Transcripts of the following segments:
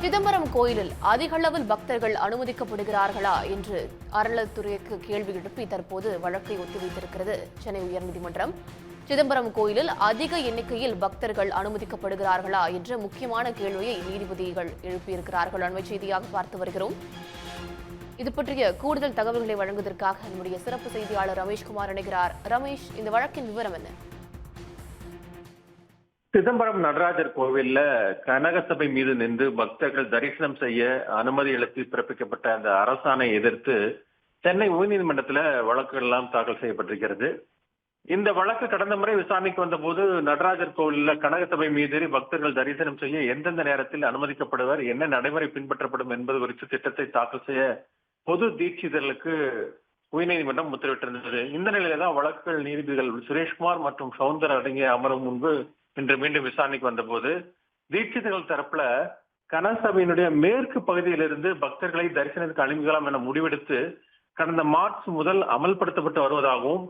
சிதம்பரம் கோயிலில் அதிக அளவில் பக்தர்கள் அனுமதிக்கப்படுகிறார்களா என்று அறநிலையத்துறைக்கு கேள்வி எழுப்பி தற்போது வழக்கை ஒத்திவைத்திருக்கிறது சென்னை உயர்நீதிமன்றம். சிதம்பரம் கோயிலில் அதிக எண்ணிக்கையில் பக்தர்கள் அனுமதிக்கப்படுகிறார்களா என்ற முக்கியமான கேள்வியை நீதிபதிகள் எழுப்பியிருக்கிறார்கள். அண்மை செய்தியாக பார்த்து வருகிறோம். இது பற்றிய கூடுதல் தகவல்களை வழங்குவதற்காக நம்முடைய சிறப்பு செய்தியாளர் ரமேஷ்குமார் இணைகிறார். ரமேஷ், இந்த வழக்கின் விவரம் என்ன? சிதம்பரம் நடராஜர் கோவில்ல கனகசபை மீது நின்று பக்தர்கள் தரிசனம் செய்ய அனுமதி அளித்து பிறப்பிக்கப்பட்ட அந்த அரசாணை எதிர்த்து சென்னை உயர்நீதிமன்றத்துல வழக்குகள் எல்லாம் தாக்கல் செய்யப்பட்டிருக்கிறது. இந்த வழக்கு கடந்த முறை விசாரணைக்கு வந்த போது நடராஜர் கோவில்ல கனகசபை மீது பக்தர்கள் தரிசனம் செய்ய எந்தெந்த நேரத்தில் அனுமதிக்கப்படுவர், என்ன நடைமுறை பின்பற்றப்படும் என்பது குறித்து திட்டத்தை தாக்கல் செய்ய பொது தீட்சிதர்களுக்கு உயர்நீதிமன்றம் உத்தரவிட்டிருந்தது. இந்த நிலையில தான் வழக்குகள் நீதிபதிகள் சுரேஷ்குமார் மற்றும் சவுந்தர் அடங்கிய அமர்வு முன்பு இன்று மீண்டும் விசாரணைக்கு வந்தபோது தீட்சிதர்கள் தரப்புல கனகசபையினுடைய மேற்கு பகுதியிலிருந்து பக்தர்களை தரிசனத்துக்கு அனுமதிக்கலாம் என முடிவெடுத்து கடந்த மார்ச் முதல் அமல்படுத்தப்பட்டு வருவதாகவும்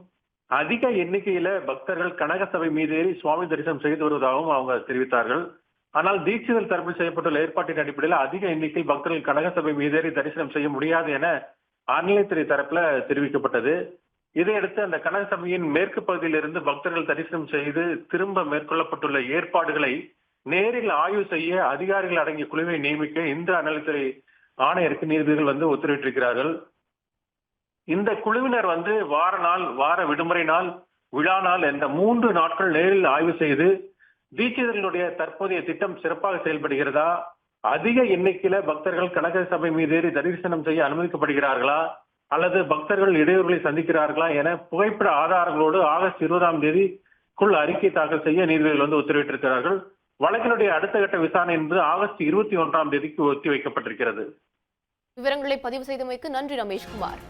அதிக எண்ணிக்கையில பக்தர்கள் கனகசபை மீது ஏறி சுவாமி தரிசனம் செய்து வருவதாகவும் அவங்க தெரிவித்தார்கள். ஆனால் தீட்சிதர் தரப்பில் செய்யப்பட்டுள்ள ஏற்பாட்டின் அடிப்படையில் அதிக எண்ணிக்கையில் பக்தர்கள் கனகசபை மீதேறி தரிசனம் செய்ய முடியாது என அறநிலையத்துறை தரப்புல தெரிவிக்கப்பட்டது. இதையடுத்து அந்த கனகசபையின் மேற்கு பகுதியிலிருந்து பக்தர்கள் தரிசனம் செய்து திரும்ப மேற்கொள்ளப்பட்டுள்ள ஏற்பாடுகளை நேரில் ஆய்வு செய்ய அதிகாரிகள் அடங்கிய குழுவை நியமிக்க இந்து அறநிலையத்துறை ஆணையருக்கு நீதிபதிகள் உத்தரவிட்டிருக்கிறார்கள். இந்த குழுவினர் வார நாள், வார விடுமுறை நாள், விழா நாள் என்ற 3 நாட்கள் நேரில் ஆய்வு செய்து தீட்சிதர்களுடைய தற்போதைய திட்டம் சிறப்பாக செயல்படுகிறதா, அதிக எண்ணிக்கையில பக்தர்கள் கனகசபை மீது ஏறி தரிசனம் செய்ய அனுமதிக்கப்படுகிறார்களா அல்லது பக்தர்கள் இடையூறுகளை சந்திக்கிறார்களா என புகைப்பட ஆதாரங்களோடு ஆகஸ்ட் 20ஆம் தேதிக்குள் அறிக்கை தாக்கல் செய்ய நீதிபதிகள் உத்தரவிட்டிருக்கிறார்கள். வழக்கினுடைய அடுத்த கட்ட விசாரணை என்பது ஆகஸ்ட் 21ஆம் தேதிக்கு ஒத்திவைக்கப்பட்டிருக்கிறது. விவரங்களை பதிவு செய்தமைக்கு நன்றி ரமேஷ்குமார்.